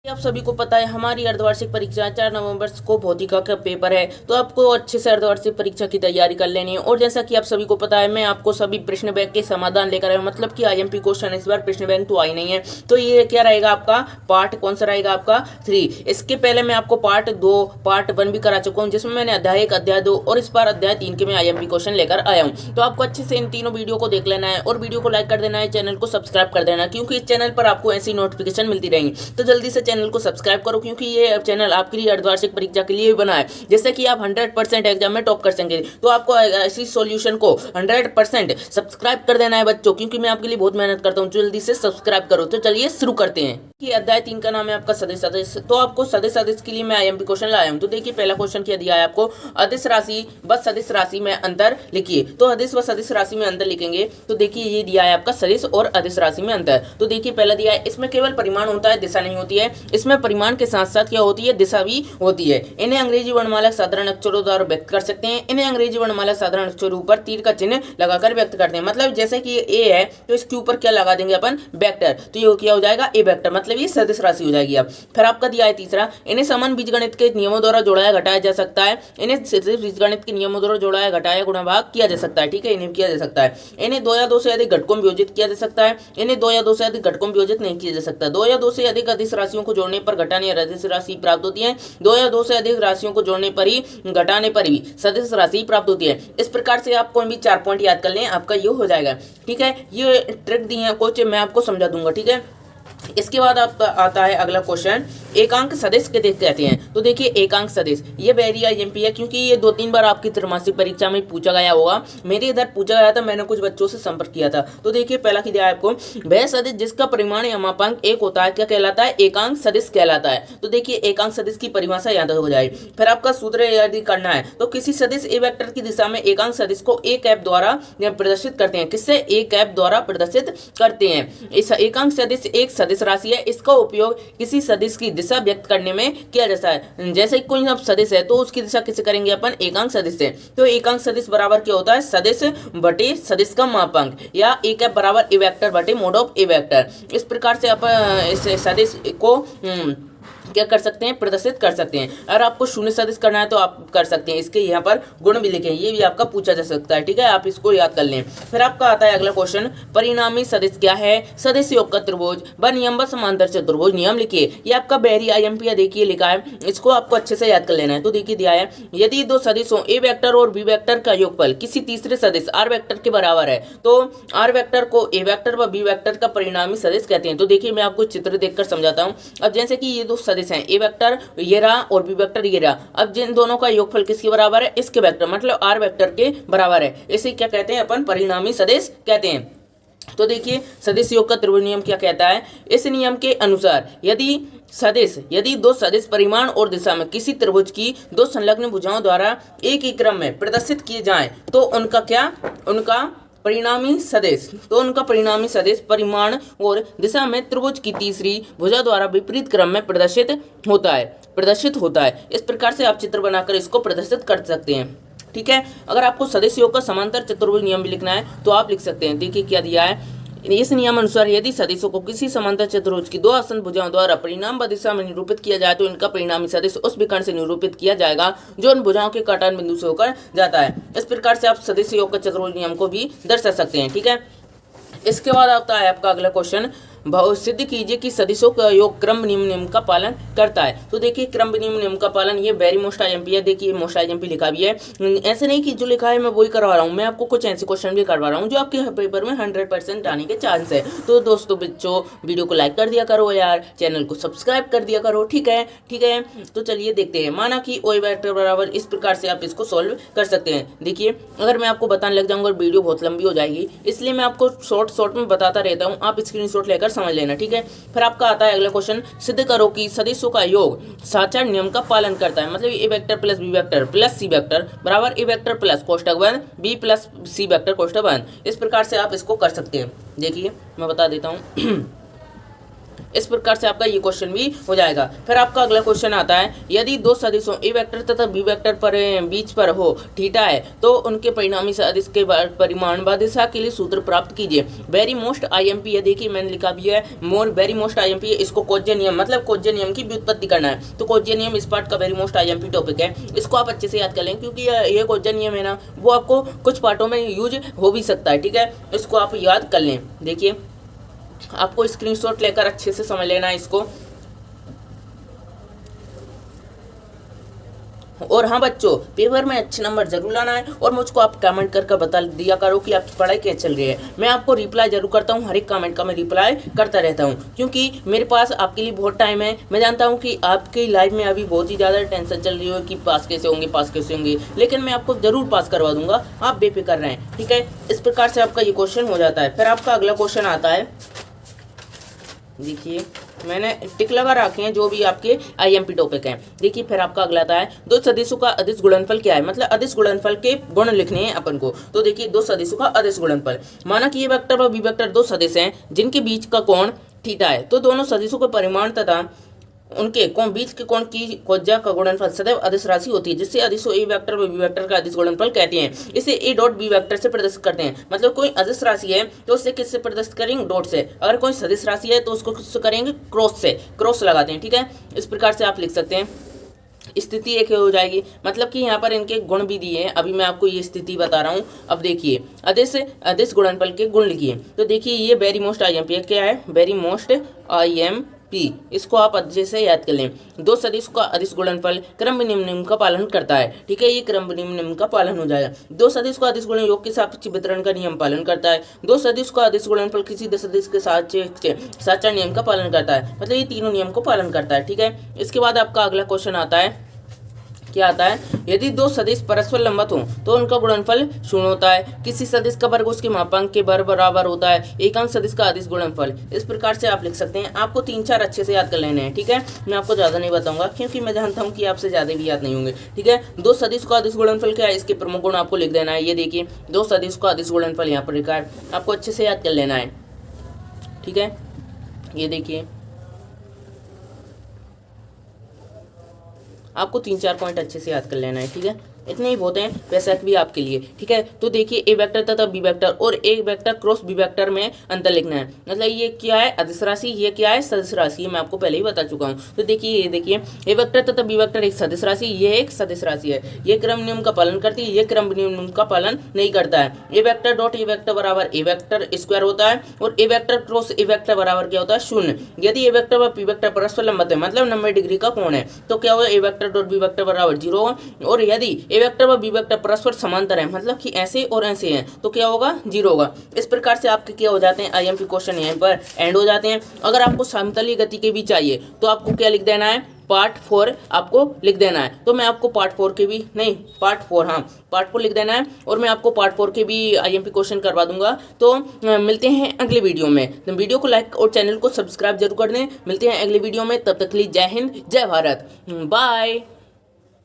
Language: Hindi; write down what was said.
आप सभी को पता है हमारी अर्धवार्षिक परीक्षा 4 नवंबर को भौतिका का पेपर है, तो आपको अच्छे से अर्धवार्षिक परीक्षा की तैयारी कर लेनी है। और जैसा कि आप सभी को पता है, मैं आपको सभी प्रश्न बैंक के समाधान लेकर आया हूँ, मतलब कि आईएमपी क्वेश्चन। इस बार प्रश्न बैंक तो आई नहीं है, तो ये क्या रहेगा आपका पार्ट कौन सा रहेगा आपका 3। इसके पहले मैं आपको पार्ट 2 पार्ट 1 भी करा चुका हूँ, जिसमें मैंने अध्याय 1 अध्याय 2 और इस बार अध्याय 3 के मैं आईएमपी क्वेश्चन लेकर आया हूँ। तो आपको अच्छे से इन तीनों वीडियो को देख लेना है और वीडियो को लाइक कर देना है, चैनल को सब्सक्राइब कर देना, क्योंकि इस चैनल पर आपको ऐसी नोटिफिकेशन मिलती रहेंगी। तो जल्दी से चैनल को सब्सक्राइब करो, क्योंकि ये चैनल आपके लिए अर्धवार्षिक परीक्षा के लिए भी बना है, जैसे कि आप 100% एग्जाम में टॉप कर सकेंगे। तो आपको ऐसी सॉल्यूशन को 100% सब्सक्राइब कर देना है बच्चों, क्योंकि मैं आपके लिए बहुत मेहनत करता हूँ। जल्दी से सब्सक्राइब करो। तो चलिए शुरू करते हैं कि अध्याय 3 का नाम है आपका सदिश सदिश। तो आपको सदिश सदिश के लिए मैं आईएमपी क्वेश्चन लाया हूं। तो देखिए पहला क्वेश्चन क्या दिया है आपको, अदिश राशि व सदिश राशि में अंतर लिखिए। तो अदिश व सदिश राशि में अंतर लिखेंगे, तो देखिए ये दिया है आपका सदिश और अदिश राशि में अंतर। तो देखिए पहला दिया है, इसमें केवल परिमाण होता है, दिशा नहीं होती है। इसमें परिमाण के साथ साथ क्या होती है, दिशा भी होती है। इन्हें अंग्रेजी वर्णमाला साधारण अक्षरों द्वारा व्यक्त कर सकते हैं। इन्हें अंग्रेजी वर्णमाला साधारण अक्षरों ऊपर तीर का चिन्ह लगाकर व्यक्त करते हैं। मतलब जैसे कि ए है तो इसके ऊपर क्या लगा देंगे अपन, वेक्टर। तो ये क्या हो जाएगा, ए वेक्टर, मतलब ये सदिश राशि हो जाएगी। अब फिर आपका दिया है तीसरा, इन्हें समान बीजगणित के नियमों द्वारा जोड़ाया घटाया जा सकता है। इन्हें सिर्फ बीजगणित के नियमों द्वारा जोड़ाया घटाया गुणा भाग किया जा सकता है। ठीक है, इन्हें किया जा सकता है। इन्हें 2 या 2 से अधिक घटकों में विभाजित किया जा सकता है। इन्हें 2 या 2 से अधिक घटकों में विभाजित नहीं किया जा सकता। 2 या 2 से अधिक अदिश राशियों को जोड़ने पर घटाने या अदिश राशि प्राप्त होती है। 2 या 2 से अधिक राशियों को जोड़ने पर ही घटाने पर भी सदिश राशि प्राप्त होती है। इस प्रकार से आप कोई भी 4 पॉइंट याद कर लें, आपका ये हो जाएगा। ठीक है, ये ट्रिक दी है कोच, मैं आपको समझा दूंगा। ठीक है, इसके बाद आप आता है अगला क्वेश्चन, एकांक सदिश किसे कहते हैं। तो देखिए एकांक सदिश ये वेरी आईएमपी है, क्योंकि ये 2-3 बार आपकी त्रैमासिक परीक्षा में पूछा गया होगा। मेरे इधर पूछा गया था, मैंने कुछ बच्चों से संपर्क किया था। तो देखिए पहला क्या दिया है आपको, वह सदिश जिसका परिमाण या मापांक 1 होता है क्या कहलाता है, एकांक सदिश कहलाता है। तो देखिए एकांक सदिश की परिभाषा याद हो जाए। फिर आपका सूत्र यदि करना है, तो किसी सदिश ए वेक्टर की दिशा में एकांक सदिश को ए कैप द्वारा प्रदर्शित करते हैं। किससे, ए कैप द्वारा प्रदर्शित करते हैं। इस एकांक सदिश एक सदिश राशि है, इसका उपयोग किसी सदिश की दिशा व्यक्त करने में किया जाता है। जैसे कोई अब सदिश है तो उसकी दिशा किसे करेंगे अपन, एकांक सदिश से। तो एकांक सदिश बराबर क्या होता है, सदिश बटे सदिश का मापांक, या ए कैप बराबर ए वेक्टर बटे मोड ऑफ ए वेक्टर। इस प्रकार से आप इस सदिश को क्या कर सकते हैं, प्रदर्शित कर सकते हैं। अगर आपको शून्य सदिश करना है तो आप कर सकते हैं, इसके यहाँ पर गुण भी लिखे, ये भी आपका पूछा जा सकता है। ठीक है, आप इसको याद कर लें। फिर आपका आता है अगला क्वेश्चन, परिणामी सदिश क्या है, सदिश योग का त्रिभुज व नियम व समांतर चतुर्भुज नियम लिखिए। ये आपका बेरी आईएमपी देखिए लिखा है, इसको आपको अच्छे से याद कर लेना है। तो देखिए दिया है, यदि 2 सदिशों ए वेक्टर और बी वेक्टर का योगफल किसी तीसरे सदिश आर वेक्टर के बराबर है, तो आर वेक्टर को ए वेक्टर व बी वेक्टर का परिणामी सदिश कहते हैं। तो देखिए मैं आपको चित्र देखकर समझाता हूँ। अब जैसे कि ये 2 सदिश हैं, ए वेक्टर ये रहा और बी वेक्टर ये रहा। अब जिन दोनों का योगफल किसके बराबर है, इसके वेक्टर मतलब आर वेक्टर के बराबर है। इसे क्या कहते हैं अपन, परिणामी सदिश कहते हैं। तो देखिए सदिश योग का त्रिभुज नियम क्या कहता है, इस नियम के अनुसार यदि 2 सदिश परिमाण और दिशा में किसी त्रिभुज की 2 संलग्न भुजाओं द्वारा एक ही क्रम में प्रदर्शित किए जाएं, तो उनका परिणामी सदिश, तो उनका परिणामी सदिश परिमाण और दिशा में त्रिभुज की तीसरी भुजा द्वारा विपरीत क्रम में प्रदर्शित होता है। इस प्रकार से आप चित्र बनाकर इसको प्रदर्शित कर सकते हैं। ठीक है, अगर आपको सदिश योग का समांतर चतुर्भुज नियम भी लिखना है तो आप लिख सकते हैं। देखिए क्या दिया है, इस नियम अनुसार यदि सदिशों को किसी समांतर चतुर्भुज की 2 आसन भुजाओं द्वारा परिणाम व दिशा में निरूपित किया जाए, तो इनका परिणामी सदिश उस विकर्ण से निरूपित किया जाएगा जो उन भुजाओं के काटान बिंदु से होकर जाता है। इस प्रकार से आप सदिश योग का चतुर्भुज नियम को भी दर्शा सकते हैं। ठीक है, इसके बाद आता है आपका अगला क्वेश्चन, सिद्ध कीजिए कि सदिशों का योग क्रम नियम का पालन करता है। तो देखिए क्रम नियम का पालन, ये वेरी मोस्ट आईएमपी है। देखिए मोस्ट आईएमपी लिखा भी है, ऐसे नहीं कि जो लिखा है मैं वही करवा रहा हूँ, मैं आपको कुछ ऐसे क्वेश्चन भी करवा रहा हूँ जो आपके पेपर में 100% आने के चांस है। तो दोस्तों बच्चों वीडियो को लाइक कर दिया करो यार, चैनल को सब्सक्राइब कर दिया करो। ठीक है। तो चलिए देखते हैं, माना कि ओ वेक्टर बराबर, इस प्रकार से आप इसको सॉल्व कर सकते हैं। देखिए अगर मैं आपको बताने लग जाऊंगा वीडियो बहुत लंबी हो जाएगी, इसलिए मैं आपको शॉर्ट में बताता रहता हूँ, आप स्क्रीनशॉट लेकर समझ लेना। ठीक है, फिर आपका आता है अगला क्वेश्चन, सिद्ध करो कि सदिशों का योग साचार नियम का पालन करता है। मतलब A vector plus B vector plus C vector बराबर ए वेक्टर प्लस कोष्ठक बंद बी प्लस सी वेक्टर कोष्ठक बंद। इस प्रकार से आप इसको कर सकते हैं। देखिए मैं बता देता हूँ इस प्रकार से आपका ये क्वेश्चन भी हो जाएगा। फिर आपका अगला क्वेश्चन आता है, यदि दो सदिशों ए वेक्टर तथा बी वेक्टर पर बीच पर हो थीटा है तो उनके परिणामी सदिश के परिमाण व दिशा के लिए सूत्र प्राप्त कीजिए। वेरी मोस्ट आईएमपी है, देखिए मैंने लिखा भी है वेरी मोस्ट आईएमपी, इसको कोज्य नियम मतलब कोज्य नियम की व्युत्पत्ति करना है। तो कोज्य नियम इस पार्ट का वेरी मोस्ट आईएमपी टॉपिक है, इसको आप अच्छे से याद कर लें क्योंकि ये कोज्य नियम है ना, वो आपको कुछ पार्टों में यूज हो भी सकता है। ठीक है, इसको आप याद कर लें। देखिए आपको स्क्रीनशॉट लेकर अच्छे से समझ लेना है इसको। और हाँ बच्चों, पेपर में अच्छे नंबर जरूर लाना है और मुझको आप कमेंट करके बता दिया करो कि आपकी पढ़ाई कैसे चल रही है। मैं आपको रिप्लाई जरूर करता हूँ, हर एक कमेंट का मैं रिप्लाई करता रहता हूँ क्योंकि मेरे पास आपके लिए बहुत टाइम है। मैं जानता हूँ कि आपकी लाइफ में अभी बहुत ही ज़्यादा टेंशन चल रही हो कि पास कैसे होंगे, लेकिन मैं आपको जरूर पास करवा दूंगा, आप बेफिक्र रहें। ठीक है, इस प्रकार से आपका ये क्वेश्चन हो जाता है। फिर आपका अगला क्वेश्चन आता है, देखिए मैंने टिक लगा रखे हैं जो भी आपके आईएमपी टॉपिक हैं। देखिए फिर आपका अगला आता है, दो सदिशों का अदिश गुणनफल क्या है, मतलब अदिश गुणनफल के गुण लिखने हैं अपन को। तो देखिए दो सदिशों का अदिश गुणनफल, माना कि ये वेक्टर व बी वेक्टर दो सदिश हैं जिनके बीच का कोण थीटा है, तो दोनों सदिशों के परिमाण तथा उनके कोण बीच के कोण की कोज्या का गुणनफल सदैव अदिश राशि होती है, जिससे अदिशों ए वेक्टर व बी वेक्टर का अदिश गुणनफल कहते हैं। इसे ए डॉट बी वेक्टर से प्रदर्शित करते हैं, मतलब कोई अदिश राशि है तो उससे किससे प्रदर्शित करेंगे, डॉट से। अगर कोई सदिश राशि है तो उसको किससे करेंगे, क्रॉस से, क्रॉस लगाते हैं। ठीक है, इस प्रकार से आप लिख सकते हैं। स्थिति एक हो जाएगी, मतलब कि यहाँ पर इनके गुण भी दिए हैं, अभी मैं आपको ये स्थिति बता रहा हूँ। अब देखिए अदिश गुणनफल के गुण लिखिए। तो देखिए ये वेरी मोस्ट आईएमपी क्या है, वेरी मोस्ट आईएमपी, इसको आप अच्छे से याद कर लें। दो सदिश का अदिश गुणनफल क्रम विनिमय नियम का पालन करता है। ठीक है, ये क्रम विनिमय नियम का पालन हो जाएगा। दो सदिश का अदिश गुणन योग के सापेक्ष वितरण का नियम पालन करता है। दो सदिश का अदिश गुणनफल किसी सदिश के सापेक्ष नियम का पालन करता है, मतलब ये तीनों नियम को पालन करता है। ठीक है, इसके बाद आपका अगला क्वेश्चन आता है, क्या आता है, यदि दो सदिश परस्पर लंबवत हों तो उनका गुणनफल शून्य होता है। किसी सदिश का वर्ग उसके मापांक के बराबर होता है। एकांक सदिश का अदिश गुणनफल, इस प्रकार से आप लिख सकते हैं। आपको 3-4 अच्छे से याद कर लेने हैं। ठीक है, मैं आपको ज़्यादा नहीं बताऊंगा क्योंकि मैं जानता हूँ कि आपसे ज़्यादा भी याद नहीं होंगे। ठीक है, दो सदिश का अदिश गुणनफल क्या है, इसके प्रमुख गुण आपको लिख देना है। ये देखिए दो सदिश का अदिश गुणनफल यहाँ पर लिखा है, आपको अच्छे से याद कर लेना है। ठीक है, ये देखिए आपको 3-4 पॉइंट अच्छे से याद कर लेना है। ठीक है, इतने ही बहुत हैं वैसे भी आपके लिए। ठीक है, तो देखिए ए वेक्टर तथा बी वेक्टर और ए वेक्टर क्रॉस बी वेक्टर में अंतर लिखना है। मतलब ये क्या है, अदिश राशि, ये क्या है, सदिश राशि, मैं आपको पहले ही बता चुका हूँ। तो देखिए ये देखिए ए वेक्टर तथा बी वेक्टर एक सदिश राशि, ये एक सदिश राशि है। ये क्रम नियम का पालन करती है, ये क्रम नियम का पालन नहीं करता है। ए वेक्टर डॉट ए वेक्टर बराबर ए वेक्टर स्क्वायर होता है और ए वेक्टर क्रॉस ए वेक्टर बराबर क्या होता है, शून्य। यदि ए वेक्टर व पी वेक्टर परस्पर लंबवत है, मतलब 90 डिग्री का कोण है, तो क्या होगा, ए वेक्टर डॉट बी वेक्टर बराबर 0 होगा। और यदि ए वेक्टर व बी वेक्टर परस्पर समांतर है, मतलब कि ऐसे और ऐसे हैं, तो क्या होगा, 0 होगा। इस प्रकार से आपके क्या हो जाते हैं, आईएमपी क्वेश्चन यहीं पर एंड हो जाते हैं। अगर आपको समतलीय गति के भी चाहिए तो आपको क्या लिख देना है, पार्ट 4 आपको लिख देना है। तो मैं आपको पार्ट 4 के भी नहीं, पार्ट 4, हाँ पार्ट 4 लिख देना है और मैं आपको पार्ट 4 के भी आईएमपी क्वेश्चन करवा दूंगा। तो मिलते हैं अगले वीडियो में। तो वीडियो को लाइक और चैनल को सब्सक्राइब जरूर कर दें। मिलते हैं अगले वीडियो में, तब तक के लिए जय हिंद, जय भारत, बाय।